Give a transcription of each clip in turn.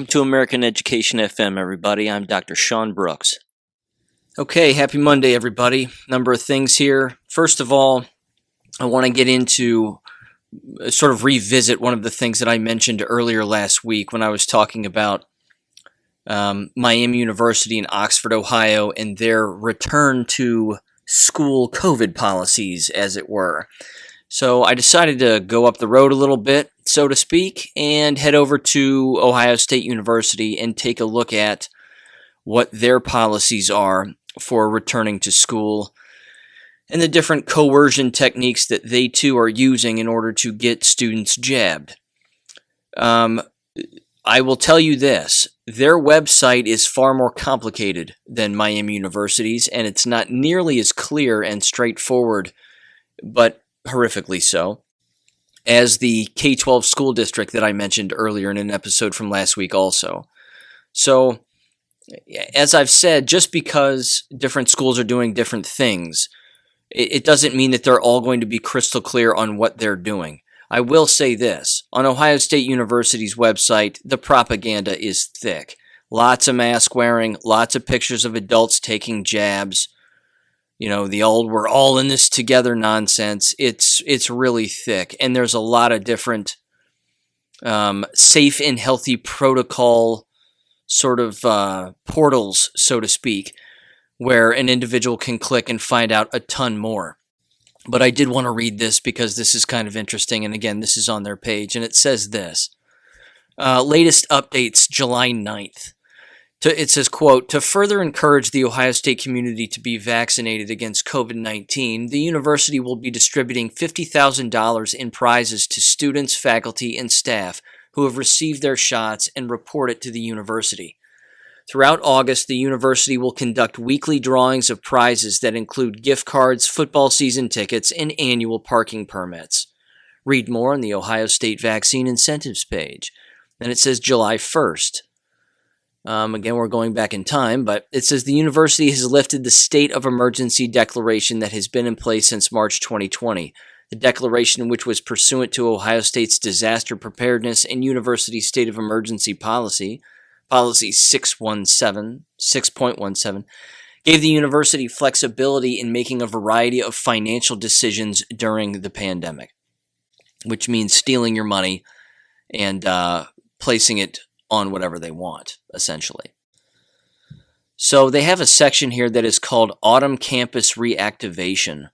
to American Education FM, everybody. I'm Dr. Sean Brooks. Okay, happy Monday, everybody. Number of things here. First of all, I want to get into sort of revisit one of the things that I mentioned earlier last week when I was talking about Miami University in Oxford, Ohio, and their return to school COVID policies, as it were. So I decided to go up the road a little bit, so to speak, and head over to Ohio State University and take a look at what their policies are for returning to school and the different coercion techniques that they too are using in order to get students jabbed. I will tell you this, their website is far more complicated than Miami University's, and it's not nearly as clear and straightforward, but horrifically so, as the K-12 school district that I mentioned earlier in an episode from last week also. So, as I've said, just because different schools are doing different things, it doesn't mean that they're all going to be crystal clear on what they're doing. I will say this, on Ohio State University's website, the propaganda is thick. Lots of mask wearing, lots of pictures of adults taking jabs. You know, the old "we're all in this together" nonsense. It's really thick, and there's a lot of different safe and healthy protocol sort of portals, so to speak, where an individual can click and find out a ton more. But I did want to read this because this is kind of interesting, and again, this is on their page, and it says this. Latest updates, July 9th. It says, quote, "To further encourage the Ohio State community to be vaccinated against COVID-19, the university will be distributing $50,000 in prizes to students, faculty, and staff who have received their shots and report it to the university. Throughout August, the university will conduct weekly drawings of prizes that include gift cards, football season tickets, and annual parking permits." Read more on the Ohio State Vaccine Incentives page. And it says July 1st. Again, we're going back in time, but it says the university has lifted the state of emergency declaration that has been in place since March 2020. The declaration, which was pursuant to Ohio State's Disaster Preparedness and University State of Emergency Policy, Policy 6.17, gave the university flexibility in making a variety of financial decisions during the pandemic, which means stealing your money and placing it on whatever they want, essentially. So they have a section here that is called Autumn Campus Reactivation.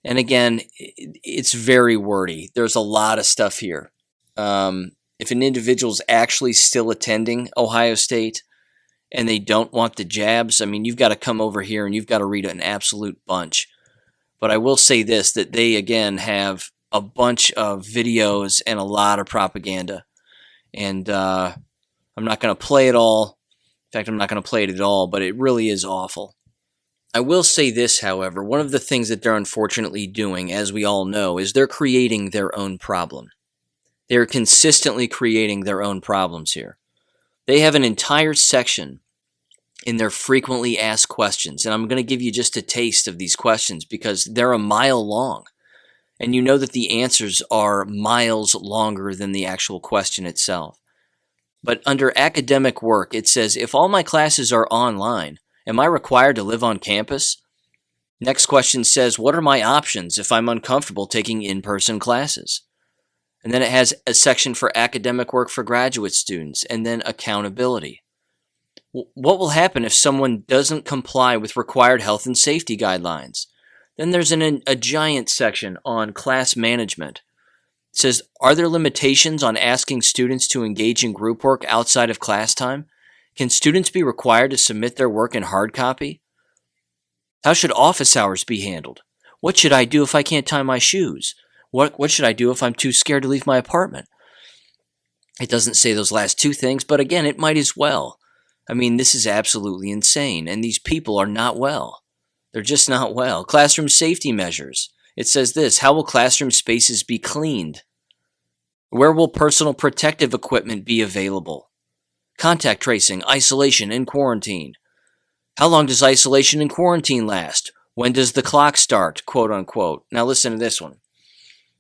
And again, it's very wordy. There's a lot of stuff here. If an individual's actually still attending Ohio State and they don't want the jabs, I mean, you've got to come over here and you've got to read an absolute bunch. But I will say this, that they, again, have a bunch of videos and a lot of propaganda. And I'm not going to play it all. In fact, I'm not going to play it at all, but it really is awful. I will say this, however, one of the things that they're unfortunately doing, as we all know, is they're creating their own problem. They're consistently creating their own problems here. They have an entire section in their frequently asked questions, and I'm going to give you just a taste of these questions because they're a mile long, and you know that the answers are miles longer than the actual question itself. But under academic work, it says, if all my classes are online, am I required to live on campus? Next question says, what are my options if I'm uncomfortable taking in-person classes? And then it has a section for academic work for graduate students, and then accountability. What will happen if someone doesn't comply with required health and safety guidelines? Then there's a giant section on class management. It says, are there limitations on asking students to engage in group work outside of class time? Can students be required to submit their work in hard copy? How should office hours be handled? What should I do if I can't tie my shoes? What should I do if I'm too scared to leave my apartment? It doesn't say those last two things, but again, it might as well. I mean, this is absolutely insane, and these people are not well. They're just not well. Classroom safety measures. It says this, how will classroom spaces be cleaned? Where will personal protective equipment be available? Contact tracing, isolation, and quarantine. How long does isolation and quarantine last? When does the clock start? Quote unquote. Now listen to this one.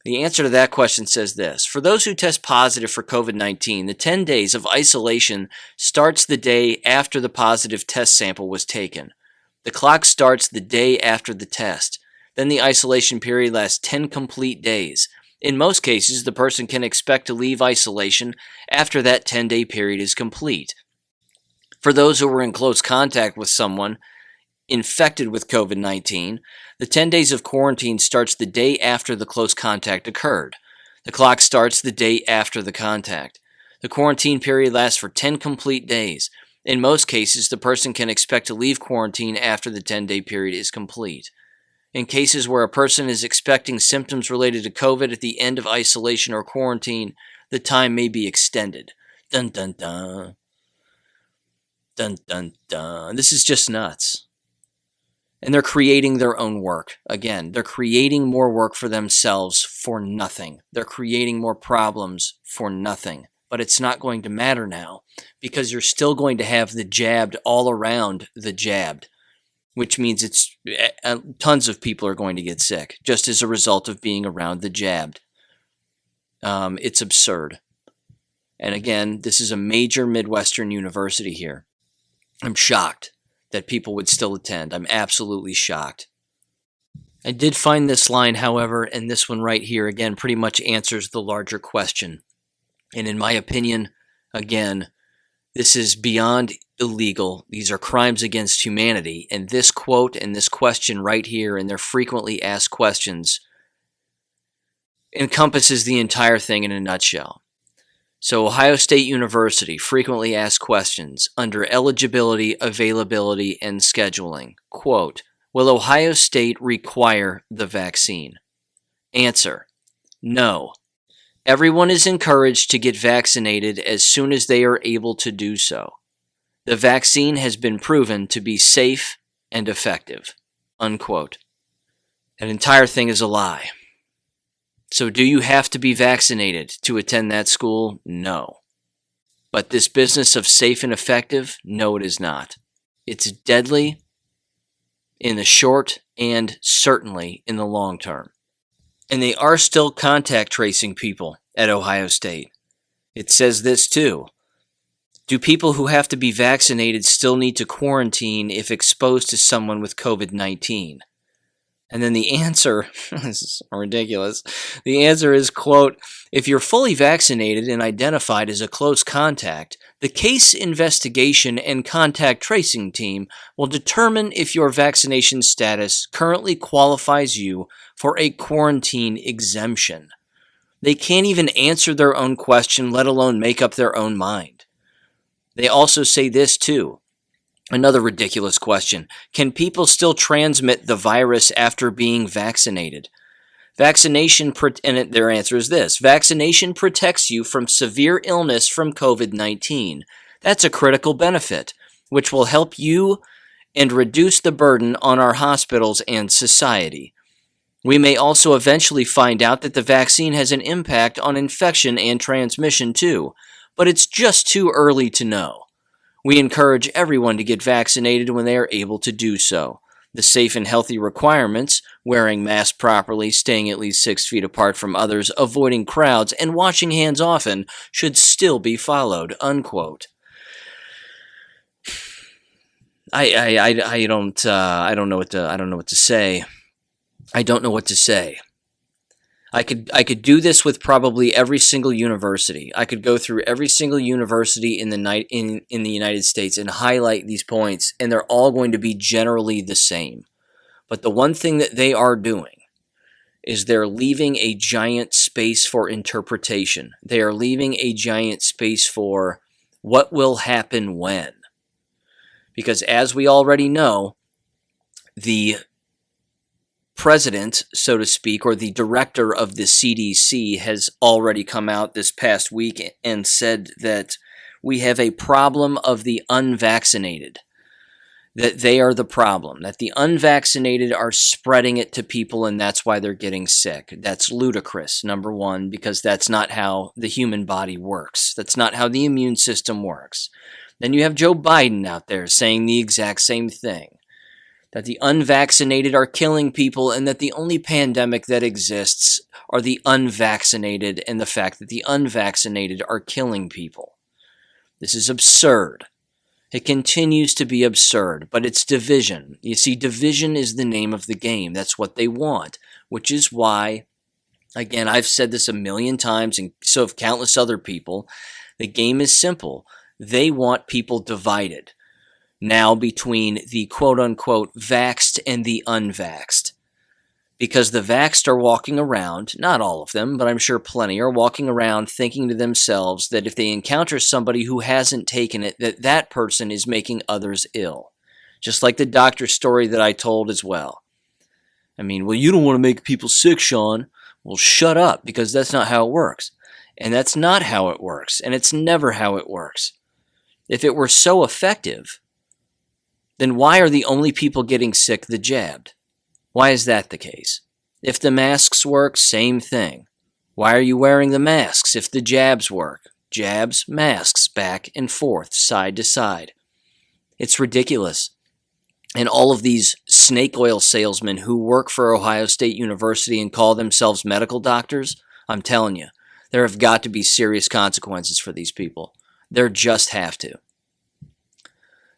The answer to that question says this. For those who test positive for COVID-19, the 10 days of isolation starts the day after the positive test sample was taken. The clock starts the day after the test. Then the isolation period lasts 10 complete days. In most cases, the person can expect to leave isolation after that 10-day period is complete. For those who were in close contact with someone infected with COVID-19, the 10 days of quarantine starts the day after the close contact occurred. The clock starts the day after the contact. The quarantine period lasts for 10 complete days. In most cases, the person can expect to leave quarantine after the 10-day period is complete. In cases where a person is expecting symptoms related to COVID at the end of isolation or quarantine, the time may be extended. Dun dun dun. Dun dun dun. This is just nuts. And they're creating their own work. Again, they're creating more work for themselves for nothing. They're creating more problems for nothing. But it's not going to matter now because you're still going to have the jabbed all around the jabbed, which means it's tons of people are going to get sick just as a result of being around the jabbed. It's absurd. And again, this is a major Midwestern university here. I'm shocked that people would still attend. I'm absolutely shocked. I did find this line, however, and this one right here, again, pretty much answers the larger question. And in my opinion, again, this is beyond illegal. These are crimes against humanity. And this quote and this question right here, and their frequently asked questions, encompasses the entire thing in a nutshell. So Ohio State University, frequently asked questions under eligibility, availability, and scheduling. Quote, will Ohio State require the vaccine? Answer, no. Everyone is encouraged to get vaccinated as soon as they are able to do so. The vaccine has been proven to be safe and effective. Unquote. That entire thing is a lie. So do you have to be vaccinated to attend that school? No. But this business of safe and effective? No, it is not. It's deadly in the short and certainly in the long term. And they are still contact tracing people at Ohio State. It says this too. Do people who have to be vaccinated still need to quarantine if exposed to someone with COVID-19? And then the answer, this is ridiculous, the answer is, quote, if you're fully vaccinated and identified as a close contact, the case investigation and contact tracing team will determine if your vaccination status currently qualifies you for a quarantine exemption. They can't even answer their own question, let alone make up their own mind. They also say this too. Another ridiculous question. Can people still transmit the virus after being vaccinated? And their answer is this. Vaccination protects you from severe illness from COVID-19. That's a critical benefit, which will help you and reduce the burden on our hospitals and society. We may also eventually find out that the vaccine has an impact on infection and transmission too, but it's just too early to know. We encourage everyone to get vaccinated when they are able to do so. The safe and healthy requirements, wearing masks properly, staying at least 6 feet apart from others, avoiding crowds, and washing hands often, should still be followed. Unquote. I don't know what to say. I don't know what to say. I could do this with probably every single university. I could go through every single university in the United States and highlight these points, and they're all going to be generally the same. But the one thing that they are doing is they're leaving a giant space for interpretation. They are leaving a giant space for what will happen when. Because as we already know, the president, so to speak, or the director of the CDC has already come out this past week and said that we have a problem of the unvaccinated, that they are the problem, that the unvaccinated are spreading it to people and that's why they're getting sick. That's ludicrous, number one, because that's not how the human body works. That's not how the immune system works. Then you have Joe Biden out there saying the exact same thing, that the unvaccinated are killing people, and that the only pandemic that exists are the unvaccinated, and the fact that the unvaccinated are killing people. This is absurd. It continues to be absurd, but it's division. You see, division is the name of the game. That's what they want, which is why, again, I've said this a million times, and so have countless other people. The game is simple. They want people divided now between the quote-unquote vaxxed and the unvaxxed. Because the vaxxed are walking around, not all of them, but I'm sure plenty are walking around thinking to themselves that if they encounter somebody who hasn't taken it, that that person is making others ill. Just like the doctor story that I told as well. I mean, well, you don't want to make people sick, Sean. Well, shut up, because that's not how it works. And that's not how it works, and it's never how it works. If it were so effective, then why are the only people getting sick the jabbed? Why is that the case? If the masks work, same thing. Why are you wearing the masks if the jabs work? Jabs, masks, back and forth, side to side. It's ridiculous. And all of these snake oil salesmen who work for Ohio State University and call themselves medical doctors, I'm telling you, there have got to be serious consequences for these people. There just have to.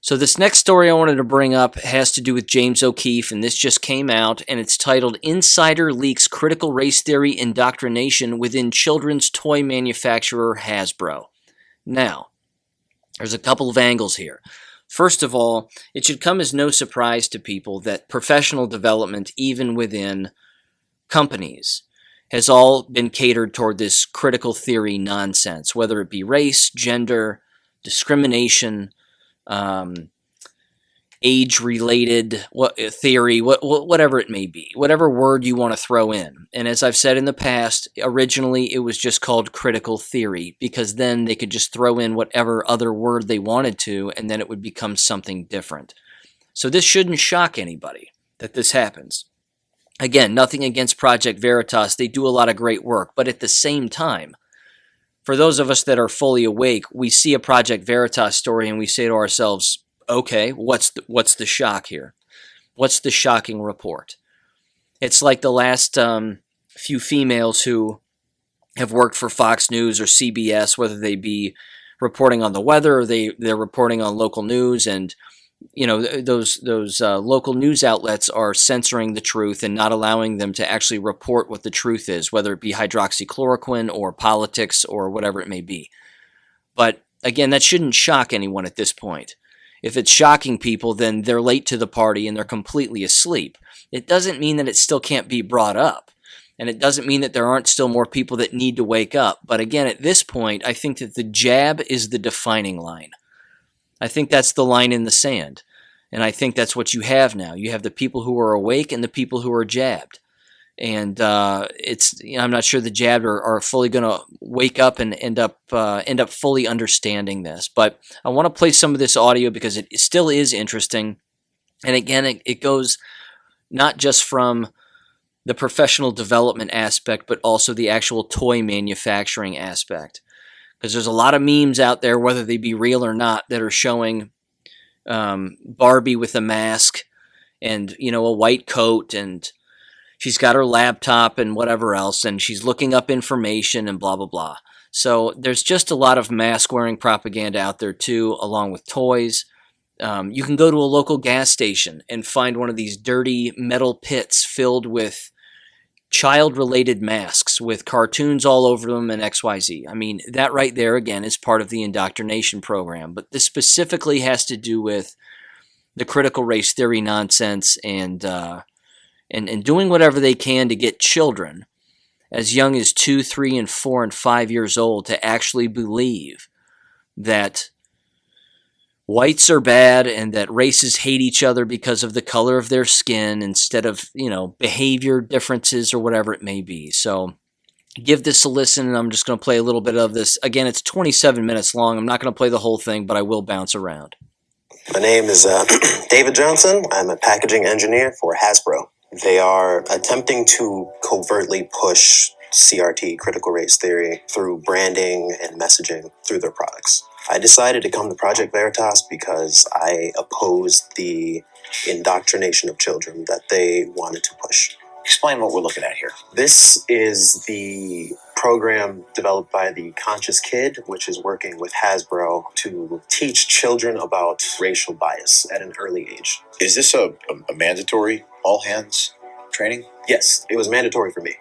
So this next story I wanted to bring up has to do with James O'Keefe, and this just came out, and it's titled Insider Leaks Critical Race Theory Indoctrination Within Children's Toy Manufacturer Hasbro. Now, there's a couple of angles here. First of all, it should come as no surprise to people that professional development, even within companies, has all been catered toward this critical theory nonsense, whether it be race, gender, discrimination, age-related theory, whatever it may be, whatever word you want to throw in. And as I've said in the past, originally it was just called critical theory, because then they could just throw in whatever other word they wanted to, and then it would become something different. So this shouldn't shock anybody that this happens. Again, nothing against Project Veritas. They do a lot of great work, but at the same time, for those of us that are fully awake, we see a Project Veritas story and we say to ourselves, okay, what's the shock here? What's the shocking report? It's like the last few females who have worked for Fox News or CBS, whether they be reporting on the weather or they're reporting on local news, and you know, those local news outlets are censoring the truth and not allowing them to actually report what the truth is, whether it be hydroxychloroquine or politics or whatever it may be. But again, that shouldn't shock anyone at this point. If it's shocking people, then they're late to the party and they're completely asleep. It doesn't mean that it still can't be brought up. And it doesn't mean that there aren't still more people that need to wake up. But again, at this point, I think that the jab is the defining line. I think that's the line in the sand. And I think that's what you have now. You have the people who are awake and the people who are jabbed. And I'm not sure the jabbed are fully going to wake up and end up fully understanding this. But I want to play some of this audio because it still is interesting. And again, it goes not just from the professional development aspect, but also the actual toy manufacturing aspect. Because there's a lot of memes out there, whether they be real or not, that are showing Barbie with a mask and, you know, a white coat, and she's got her laptop and whatever else, and she's looking up information and blah, blah, blah. So there's just a lot of mask-wearing propaganda out there, too, along with toys. You can go to a local gas station and find one of these dirty metal pits filled with child-related masks with cartoons all over them and XYZ. I mean, that right there, again, is part of the indoctrination program. But this specifically has to do with the critical race theory nonsense and doing whatever they can to get children as young as 2, 3, and 4, and 5 years old to actually believe that whites are bad and that races hate each other because of the color of their skin instead of, you know, behavior differences or whatever it may be. So give this a listen, and I'm just going to play a little bit of this. Again, it's 27 minutes long. I'm not going to play the whole thing, but I will bounce around. My name is David Johnson. I'm a packaging engineer for Hasbro. They are attempting to covertly push CRT, critical race theory, through branding and messaging through their products. I decided to come to Project Veritas because I opposed the indoctrination of children that they wanted to push. Explain what we're looking at here. This is the program developed by the Conscious Kid, which is working with Hasbro to teach children about racial bias at an early age. Is this a mandatory all-hands training? Yes, it was mandatory for me.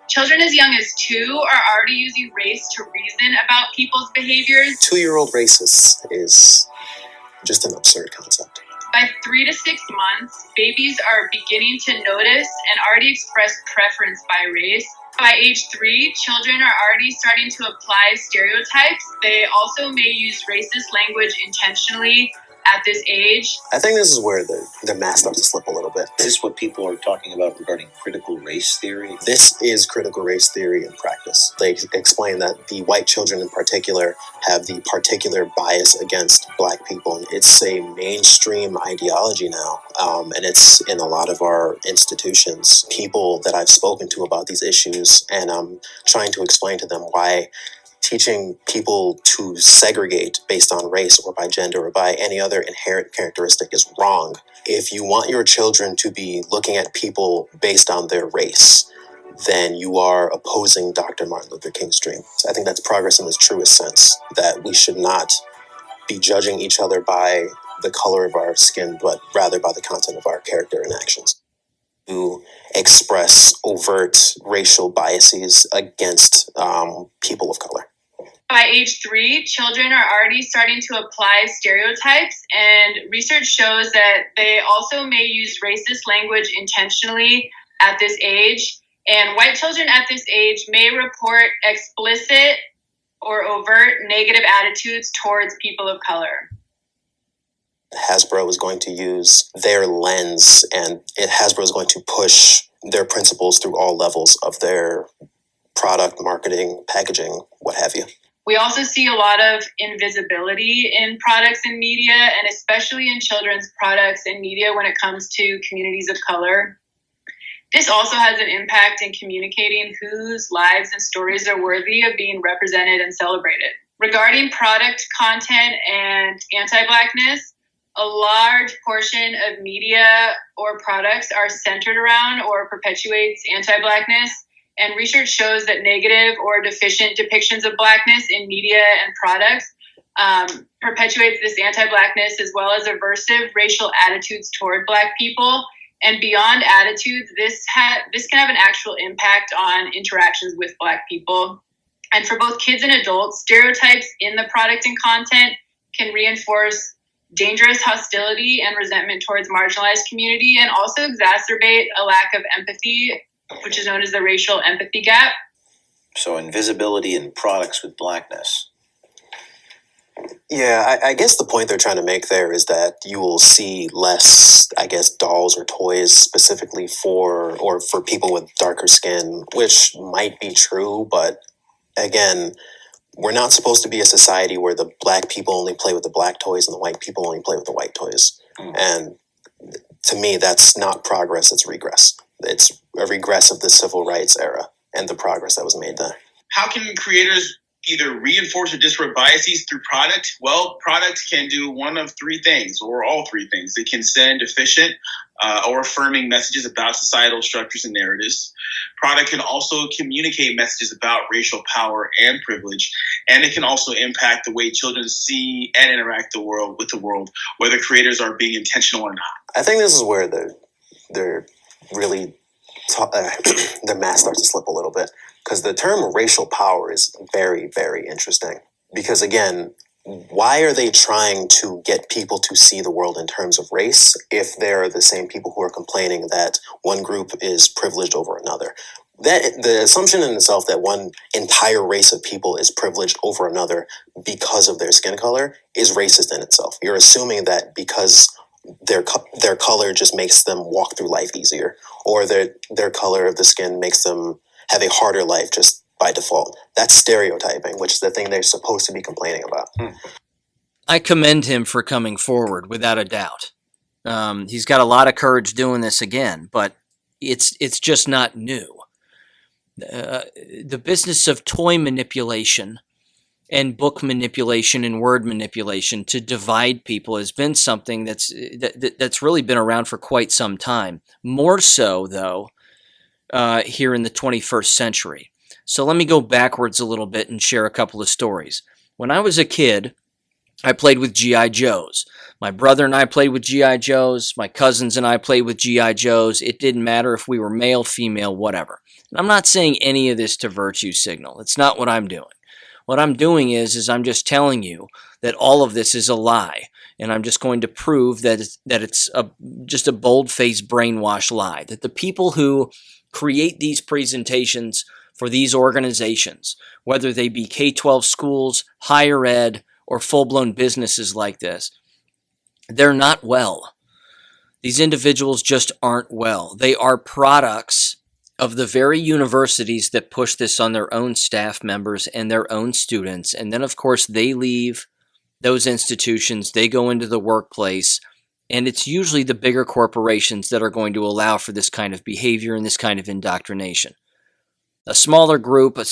Children as young as 2 are already using race to reason about people's behaviors. 2-year-old racist is just an absurd concept. By 3 to 6 months, babies are beginning to notice and already express preference by race. By age 3, children are already starting to apply stereotypes. They also may use racist language intentionally at this age. I think this is where the math starts to slip a little bit. Is this what people are talking about regarding critical race theory? This is critical race theory in practice. They explain that the white children in particular have the particular bias against black people. It's a mainstream ideology now, and it's in a lot of our institutions. People that I've spoken to about these issues, and I'm trying to explain to them why teaching people to segregate based on race or by gender or by any other inherent characteristic is wrong. If you want your children to be looking at people based on their race, then you are opposing Dr. Martin Luther King's dream. So I think that's progress in its truest sense, that we should not be judging each other by the color of our skin, but rather by the content of our character and actions. To express overt racial biases against people of color. By age 3, children are already starting to apply stereotypes, and research shows that they also may use racist language intentionally at this age. And white children at this age may report explicit or overt negative attitudes towards people of color. Hasbro is going to use their lens, and Hasbro is going to push their principles through all levels of their product, marketing, packaging, what have you. We also see a lot of invisibility in products and media, and especially in children's products and media when it comes to communities of color. This also has an impact in communicating whose lives and stories are worthy of being represented and celebrated. Regarding product content and anti-Blackness, a large portion of media or products are centered around or perpetuates anti-Blackness. And research shows that negative or deficient depictions of Blackness in media and products perpetuates this anti-Blackness as well as aversive racial attitudes toward Black people. And beyond attitudes, this can have an actual impact on interactions with Black people. And for both kids and adults, stereotypes in the product and content can reinforce dangerous hostility and resentment towards marginalized community, and also exacerbate a lack of empathy, which is known as the racial empathy gap. So invisibility in products with Blackness. Yeah, I guess the point they're trying to make there is that you will see less, I guess, dolls or toys specifically for people with darker skin, which might be true, but again, we're not supposed to be a society where the Black people only play with the Black toys and the white people only play with the white toys. And to me, that's not progress, it's regress. It's a regress of the civil rights era and the progress that was made then. How can creators either reinforce or disrupt biases through product? Well, product can do one of 3 things, or all 3 things. It can send efficient or affirming messages about societal structures and narratives. Product can also communicate messages about racial power and privilege, and it can also impact the way children see and interact with the world, whether creators are being intentional or not. I think this is where they're really the math starts to slip a little bit, because the term racial power is very, very interesting. Because again, why are they trying to get people to see the world in terms of race if they're the same people who are complaining that one group is privileged over another? That the assumption in itself that one entire race of people is privileged over another because of their skin color is racist in itself. You're assuming that because their color just makes them walk through life easier, or their color of the skin makes them have a harder life just by default. That's stereotyping, which is the thing they're supposed to be complaining about. I commend him for coming forward, without a doubt. He's got a lot of courage doing this again, but it's just not new. The business of toy manipulation and book manipulation and word manipulation to divide people has been something that's really been around for quite some time. More so, though, here in the 21st century. So let me go backwards a little bit and share a couple of stories. When I was a kid, I played with G.I. Joes. My brother and I played with G.I. Joes. My cousins and I played with G.I. Joes. It didn't matter if we were male, female, whatever. And I'm not saying any of this to virtue signal. It's not what I'm doing. What I'm doing is I'm just telling you that all of this is a lie. And I'm just going to prove that it's just a bold-faced brainwash lie. That the people who create these presentations for these organizations, whether they be K-12 schools, higher ed, or full-blown businesses like this, they're not well. These individuals just aren't well. They are products of the very universities that push this on their own staff members and their own students. And then, of course, they leave those institutions, they go into the workplace, and it's usually the bigger corporations that are going to allow for this kind of behavior and this kind of indoctrination. A smaller group, a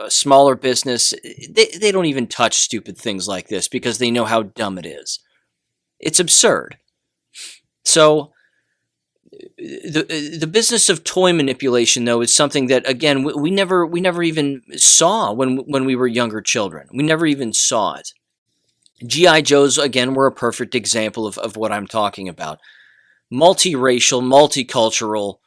smaller business, they don't even touch stupid things like this because they know how dumb it is. It's absurd. So the business of toy manipulation, though, is something that, again, we never even saw when we were younger children. We never even saw it. G.I. Joes, again, were a perfect example of what I'm talking about. Multiracial, multicultural,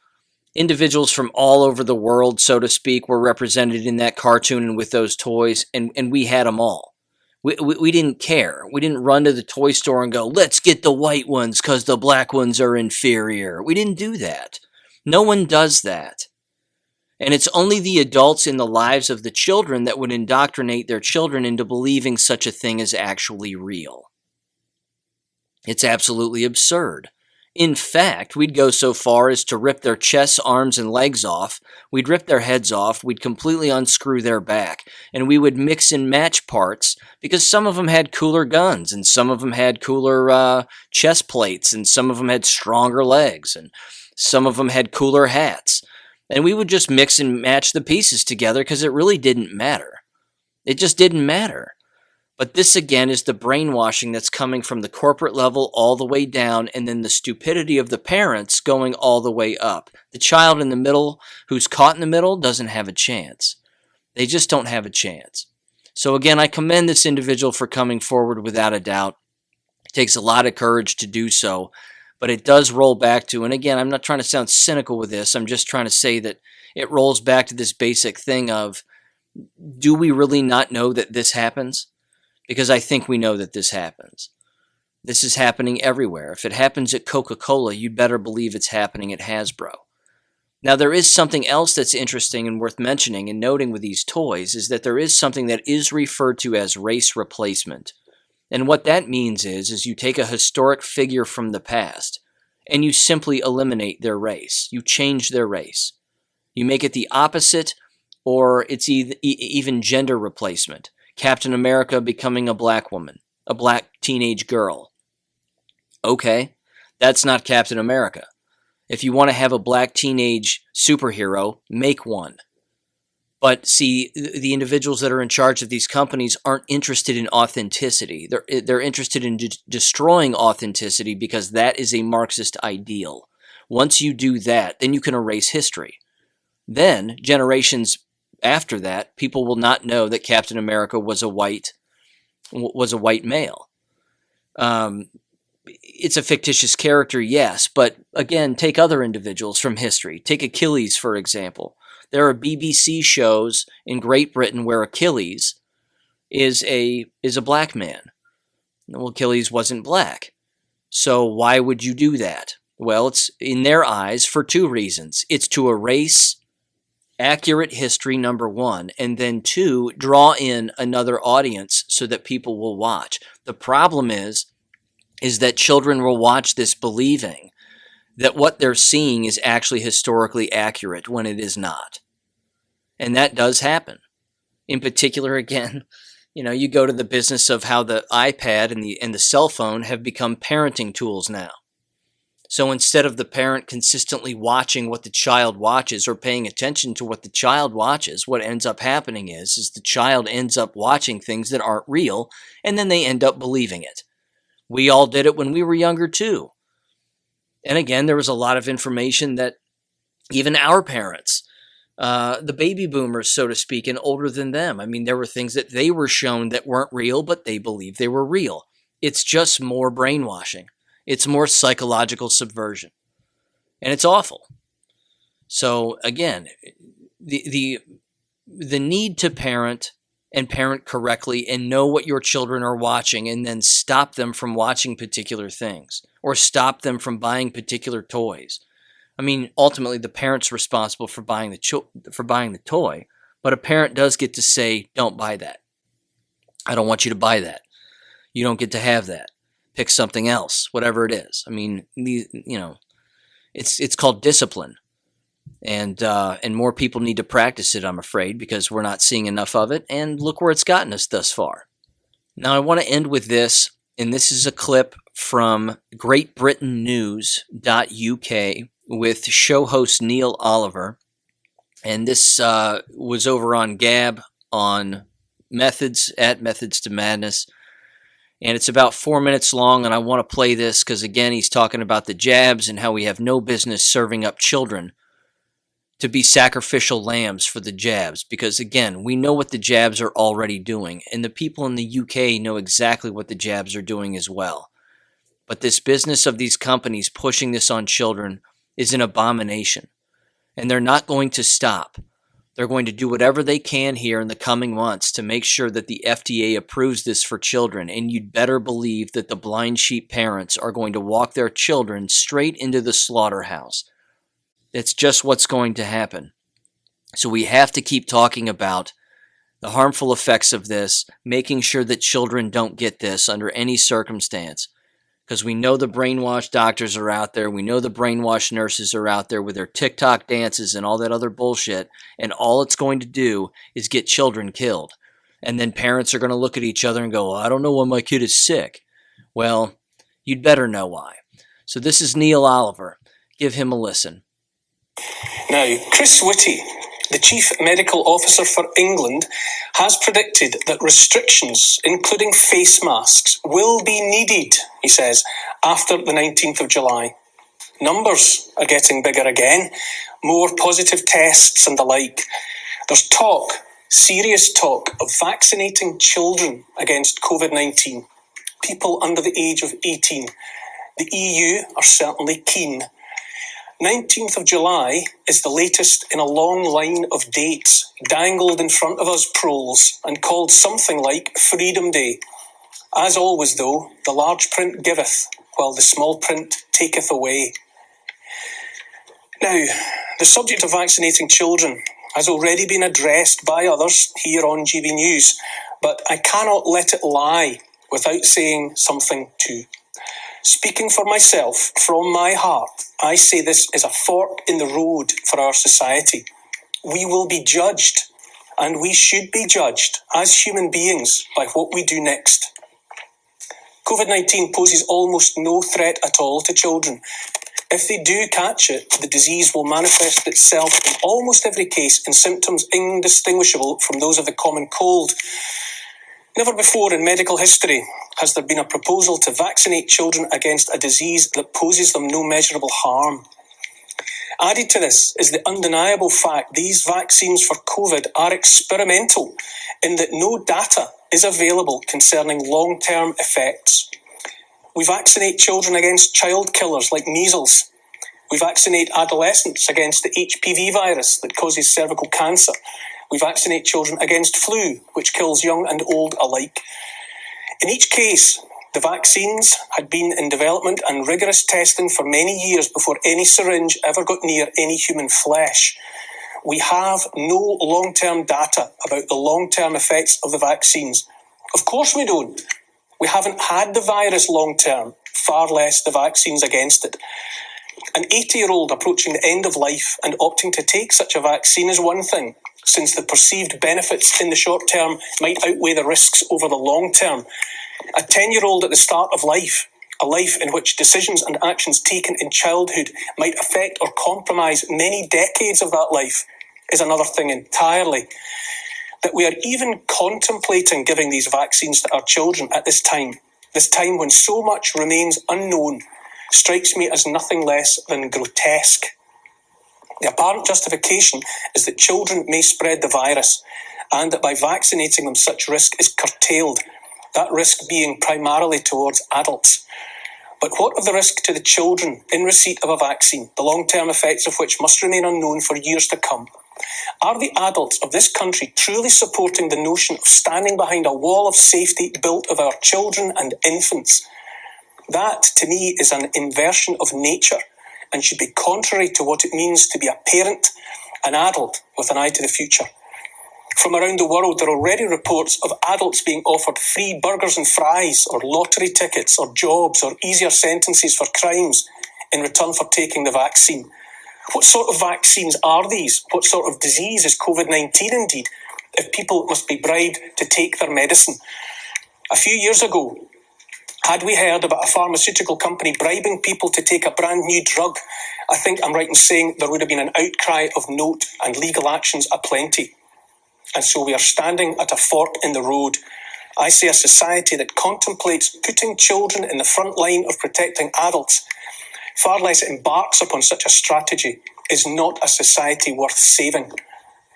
individuals from all over the world, so to speak, were represented in that cartoon and with those toys, and we had them all. We didn't care. We didn't run to the toy store and go, let's get the white ones because the black ones are inferior. We didn't do that. No one does that. And it's only the adults in the lives of the children that would indoctrinate their children into believing such a thing is actually real. It's absolutely absurd. In fact, we'd go so far as to rip their chests, arms, and legs off. We'd rip their heads off. We'd completely unscrew their back. And we would mix and match parts because some of them had cooler guns and some of them had cooler chest plates and some of them had stronger legs and some of them had cooler hats. And we would just mix and match the pieces together because it really didn't matter. It just didn't matter. But this, again, is the brainwashing that's coming from the corporate level all the way down, and then the stupidity of the parents going all the way up. The child in the middle who's caught in the middle doesn't have a chance. They just don't have a chance. So again, I commend this individual for coming forward without a doubt. It takes a lot of courage to do so, but it does roll back to, and again, I'm not trying to sound cynical with this, I'm just trying to say that it rolls back to this basic thing of, do we really not know that this happens? Because I think we know that this happens. This is happening everywhere. If it happens at Coca-Cola, you'd better believe it's happening at Hasbro. Now, there is something else that's interesting and worth mentioning and noting with these toys is that there is something that is referred to as race replacement. And what that means is you take a historic figure from the past and you simply eliminate their race. You change their race. You make it the opposite, or it's even gender replacement. Captain America becoming a black woman, a black teenage girl. Okay, that's not Captain America. If you want to have a black teenage superhero, make one. But see, the individuals that are in charge of these companies aren't interested in authenticity. They're interested in destroying authenticity because that is a Marxist ideal. Once you do that, then you can erase history. Then, generations after that, people will not know that Captain America was a white male. It's a fictitious character, yes, but again, take other individuals from history. Take Achilles, for example. There are BBC shows in Great Britain where Achilles is a black man. Well, Achilles wasn't black. So why would you do that? Well, it's in their eyes for two reasons. It's to erase accurate history, number one, and then two, draw in another audience so that people will watch. The problem is that children will watch this believing that what they're seeing is actually historically accurate when it is not. And that does happen. In particular, again, you go to the business of how the iPad and the cell phone have become parenting tools now. So instead of the parent consistently watching what the child watches or paying attention to what the child watches, what ends up happening is the child ends up watching things that aren't real, and then they end up believing it. We all did it when we were younger too. And again, there was a lot of information that even our parents, the baby boomers, so to speak, and older than them, I mean, there were things that they were shown that weren't real, but they believed they were real. It's just more brainwashing. It's more psychological subversion. And it's awful. So again, the need to parent and parent correctly and know what your children are watching and then stop them from watching particular things or stop them from buying particular toys. I mean, ultimately the parent's responsible for buying the toy, but a parent does get to say, don't buy that. I don't want you to buy that. You don't get to have that. Pick something else, whatever it is. I mean, it's called discipline, and more people need to practice it, I'm afraid, because we're not seeing enough of it. And look where it's gotten us thus far. Now, I want to end with this, and this is a clip from GreatBritainNews.uk with show host Neil Oliver, and this was over on Gab on Methods to Madness. And it's about 4 minutes long, and I want to play this because, again, he's talking about the jabs and how we have no business serving up children to be sacrificial lambs for the jabs. Because, again, we know what the jabs are already doing, and the people in the UK know exactly what the jabs are doing as well. But this business of these companies pushing this on children is an abomination, and they're not going to stop. They're going to do whatever they can here in the coming months to make sure that the FDA approves this for children, and you'd better believe that the blind sheep parents are going to walk their children straight into the slaughterhouse. That's just what's going to happen. So we have to keep talking about the harmful effects of this, making sure that children don't get this under any circumstance. Because we know the brainwashed doctors are out there. We know the brainwashed nurses are out there with their TikTok dances and all that other bullshit. And all it's going to do is get children killed. And then parents are going to look at each other and go, I don't know why my kid is sick. Well, you'd better know why. So this is Neil Oliver. Give him a listen. Now, Chris Whitty, the Chief Medical Officer for England, has predicted that restrictions, including face masks, will be needed, he says, after the 19th of July. Numbers are getting bigger again, more positive tests and the like. There's talk, serious talk, of vaccinating children against COVID-19, people under the age of 18. The EU are certainly keen. 19th of July is the latest in a long line of dates dangled in front of us proles and called something like Freedom Day. As always, though, the large print giveth, while the small print taketh away. Now, the subject of vaccinating children has already been addressed by others here on GB News, but I cannot let it lie without saying something too. Speaking for myself, from my heart, I say this is a fork in the road for our society. We will be judged, and we should be judged as human beings by what we do next. COVID-19 poses almost no threat at all to children. If they do catch it, the disease will manifest itself in almost every case in symptoms indistinguishable from those of the common cold. Never before in medical history has there been a proposal to vaccinate children against a disease that poses them no measurable harm. Added to this is the undeniable fact these vaccines for COVID are experimental in that no data is available concerning long-term effects. We vaccinate children against child killers like measles. We vaccinate adolescents against the HPV virus that causes cervical cancer. We vaccinate children against flu, which kills young and old alike. In each case, the vaccines had been in development and rigorous testing for many years before any syringe ever got near any human flesh. We have no long-term data about the long-term effects of the vaccines. Of course we don't. We haven't had the virus long-term, far less the vaccines against it. An 80-year-old approaching the end of life and opting to take such a vaccine is one thing, since the perceived benefits in the short term might outweigh the risks over the long term. A 10-year-old at the start of life A life in which decisions and actions taken in childhood might affect or compromise many decades of that life is another thing entirely. That we are even contemplating giving these vaccines to our children at this time when so much remains unknown, strikes me as nothing less than grotesque. The apparent justification is that children may spread the virus, and that by vaccinating them such risk is curtailed, that risk being primarily towards adults. But what of the risk to the children in receipt of a vaccine, the long-term effects of which must remain unknown for years to come? Are the adults of this country truly supporting the notion of standing behind a wall of safety built of our children and infants? That, to me, is an inversion of nature and should be contrary to what it means to be a parent, an adult with an eye to the future. From around the world, there are already reports of adults being offered free burgers and fries, or lottery tickets, or jobs, or easier sentences for crimes in return for taking the vaccine. What sort of vaccines are these? What sort of disease is COVID-19 indeed, if people must be bribed to take their medicine? A few years ago, had we heard about a pharmaceutical company bribing people to take a brand new drug, I think I'm right in saying there would have been an outcry of note and legal actions aplenty. And so we are standing at a fork in the road. I say a society that contemplates putting children in the front line of protecting adults, far less embarks upon such a strategy, is not a society worth saving.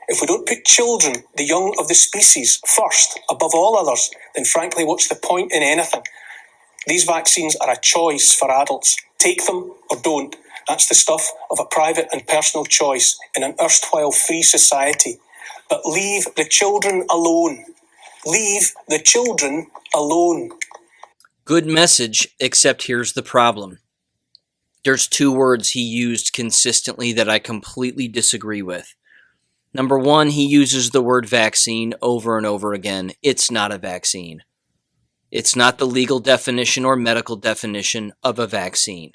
If we don't put children, the young of the species, first, above all others, then frankly, what's the point in anything? These vaccines are a choice for adults. Take them or don't. That's the stuff of a private and personal choice in an erstwhile free society. But leave the children alone. Leave the children alone. Good message, except here's the problem. There's two words he used consistently that I completely disagree with. Number one, he uses the word vaccine over and over again. It's not a vaccine. It's not the legal definition or medical definition of a vaccine.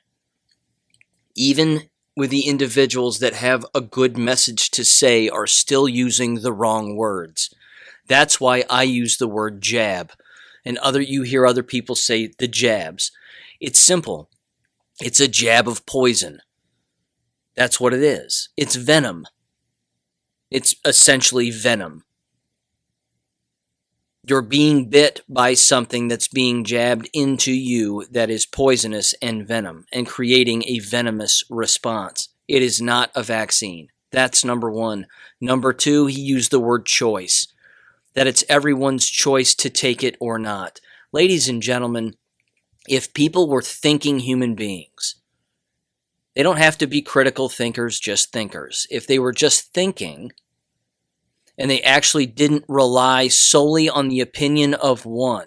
Even with the individuals that have a good message to say are still using the wrong words. That's why I use the word jab. And you hear other people say the jabs. It's simple. It's a jab of poison. That's what it is. It's venom. It's essentially venom. You're being bit by something that's being jabbed into you that is poisonous and venom and creating a venomous response. It is not a vaccine. That's number one. Number two, he used the word choice, that it's everyone's choice to take it or not. Ladies and gentlemen, if people were thinking human beings, they don't have to be critical thinkers, just thinkers. If they were just thinking, and they actually didn't rely solely on the opinion of one,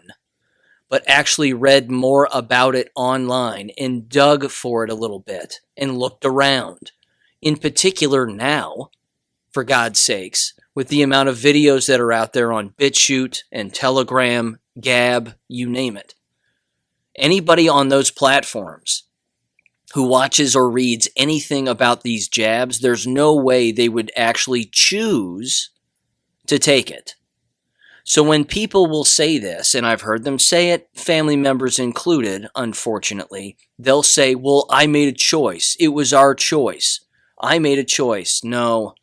but actually read more about it online and dug for it a little bit and looked around. In particular now, for God's sakes, with the amount of videos that are out there on BitChute and Telegram, Gab, you name it. Anybody on those platforms who watches or reads anything about these jabs, there's no way they would actually choose to take it. So when people will say this, and I've heard them say it, family members included, unfortunately, they'll say, well, I made a choice. It was our choice. I made a choice. No.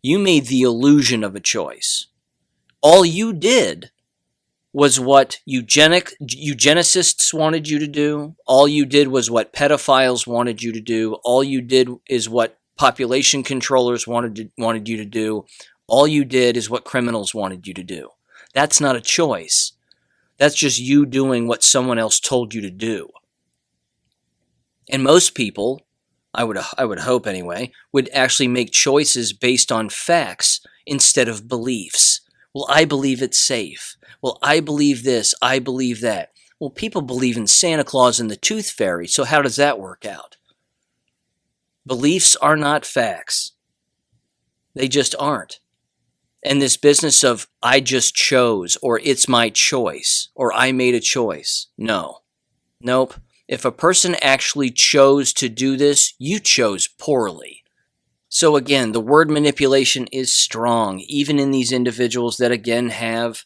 You made the illusion of a choice. All you did was what eugenicists wanted you to do. All you did was what pedophiles wanted you to do. All you did is what population controllers wanted you to do. All you did is what criminals wanted you to do. That's not a choice. That's just you doing what someone else told you to do. And most people, I would hope anyway, would actually make choices based on facts instead of beliefs. Well, I believe it's safe. Well, I believe this. I believe that. Well, people believe in Santa Claus and the Tooth Fairy, so how does that work out? Beliefs are not facts. They just aren't. And this business of I just chose, or it's my choice, or I made a choice. Nope. If a person actually chose to do this, you chose poorly. So again, the word manipulation is strong, even in these individuals that again have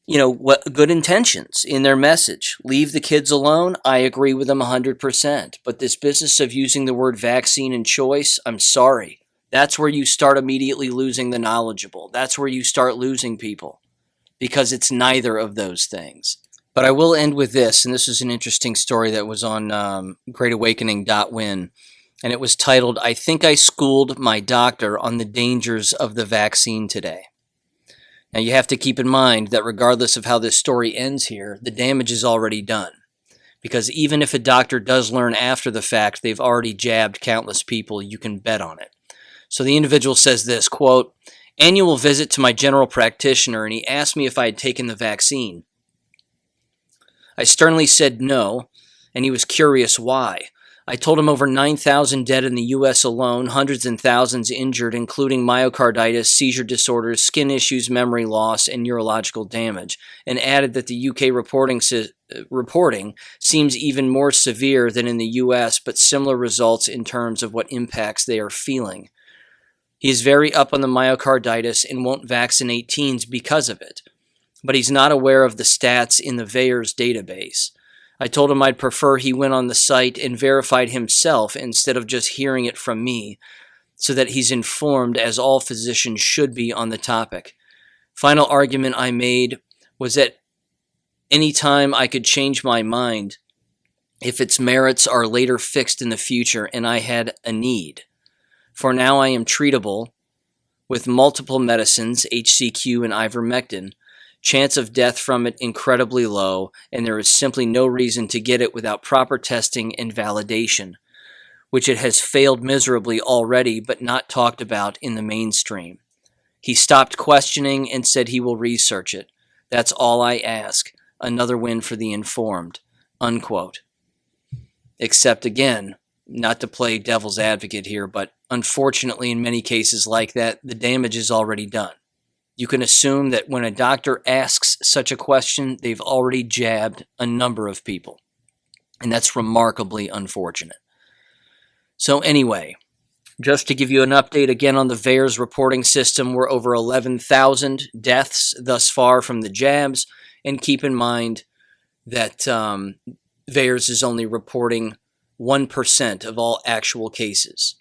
what good intentions in their message. Leave the kids alone. I agree with them 100%. But this business of using the word vaccine and choice, I'm sorry. That's where you start immediately losing the knowledgeable. That's where you start losing people, because it's neither of those things. But I will end with this, and this is an interesting story that was on greatawakening.win, and it was titled, "I think I schooled my doctor on the dangers of the vaccine today." Now you have to keep in mind that regardless of how this story ends here, the damage is already done. Because even if a doctor does learn after the fact they've already jabbed countless people, you can bet on it. So the individual says this, quote, "Annual visit to my general practitioner, and he asked me if I had taken the vaccine. I sternly said no, and he was curious why. I told him over 9,000 dead in the U.S. alone, hundreds and thousands injured, including myocarditis, seizure disorders, skin issues, memory loss, and neurological damage, and added that the UK reporting seems even more severe than in the U.S., but similar results in terms of what impacts they are feeling. He is very up on the myocarditis and won't vaccinate teens because of it, but he's not aware of the stats in the VAERS database. I told him I'd prefer he went on the site and verified himself instead of just hearing it from me, so that he's informed, as all physicians should be, on the topic. Final argument I made was that any time I could change my mind if its merits are later fixed in the future and I had a need. For now I am treatable with multiple medicines, HCQ and ivermectin. Chance of death from it incredibly low, and there is simply no reason to get it without proper testing and validation, which it has failed miserably already but not talked about in the mainstream. He stopped questioning and said he will research it. That's all I ask. Another win for the informed." Unquote. Except again, not to play devil's advocate here, but unfortunately in many cases like that, the damage is already done. You can assume that when a doctor asks such a question, they've already jabbed a number of people. And that's remarkably unfortunate. So anyway, just to give you an update again on the VAERS reporting system, we're over 11,000 deaths thus far from the jabs. And keep in mind that VAERS is only reporting 1% of all actual cases.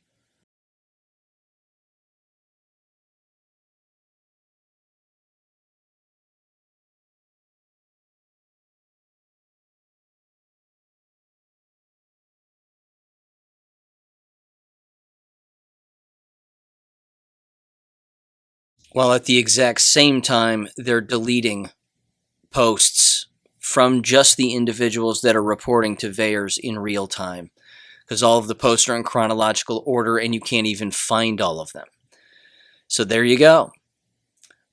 While at the exact same time, they're deleting posts from just the individuals that are reporting to VAERS in real time, because all of the posts are in chronological order and you can't even find all of them. So there you go.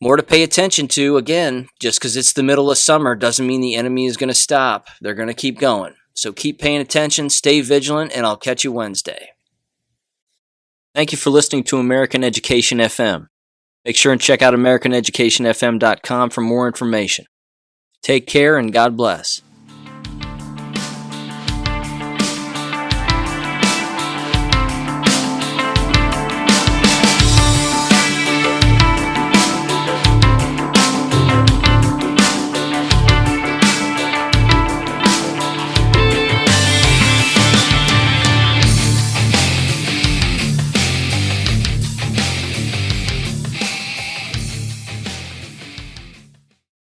More to pay attention to. Again, just because it's the middle of summer doesn't mean the enemy is going to stop. They're going to keep going. So keep paying attention, stay vigilant, and I'll catch you Wednesday. Thank you for listening to American Education FM. Make sure and check out AmericanEducationFM.com for more information. Take care and God bless.